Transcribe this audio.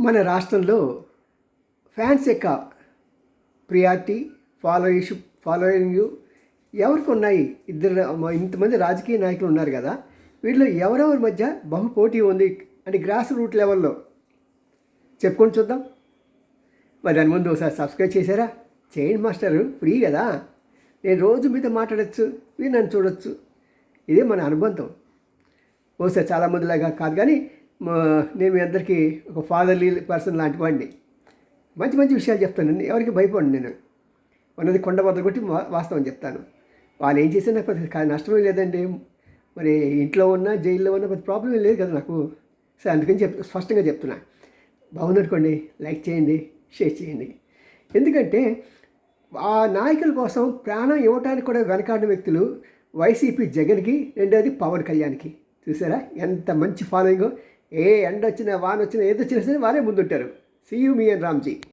మన రాష్ట్రంలో ఫ్యాన్స్ యొక్క ప్రియారిటీ ఫాలోయింగ్ ఎవరికి ఉన్నాయి? ఇంతమంది రాజకీయ నాయకులు ఉన్నారు కదా, వీళ్ళు ఎవరెవరి మధ్య బహుపోటీ ఉంది అని గ్రాస్ రూట్ లెవెల్లో చెప్పుకొని చూద్దాం. మరి దాని ముందు ఒకసారి సబ్స్క్రైబ్ చేశారా? చేయండి మాస్టరు, ఫ్రీ కదా. నేను రోజు మీతో మాట్లాడచ్చు, మీరు నన్ను చూడొచ్చు. ఇదే మన అనుబంధం. బహుశా చాలామందిలాగా కాదు, కానీ నేను మీ అందరికీ ఒక ఫాదర్లీ పర్సన్ లాంటి వాడిని. మంచి మంచి విషయాలు చెప్తాను, ఎవరికి భయపడి. నేను ఉన్నది కొండ బద్దలు కొట్టి వాస్తవం చెప్తాను. వాళ్ళు ఏం చేసినా నాకు నష్టమే లేదండి. మరి ఇంట్లో ఉన్నా జైల్లో ఉన్నా పెద్ద ప్రాబ్లం ఏం లేదు కదా నాకు. సరే, అందుకని స్పష్టంగా చెప్తున్నా. బాగుందనుకోండి, లైక్ చేయండి, షేర్ చేయండి. ఎందుకంటే ఆ నాయకుల కోసం ప్రాణం ఇవ్వటానికి కూడా వెనకాడిన వ్యక్తులు వైసీపీ జగన్కి, రెండోది పవన్ కళ్యాణ్కి. చూసారా ఎంత మంచి ఫాలోయింగ్? ఏ ఎండ వచ్చినా వాన వచ్చినా ఏదొచ్చినా సరే వారే ముందుంటారు. See you me and Ramji.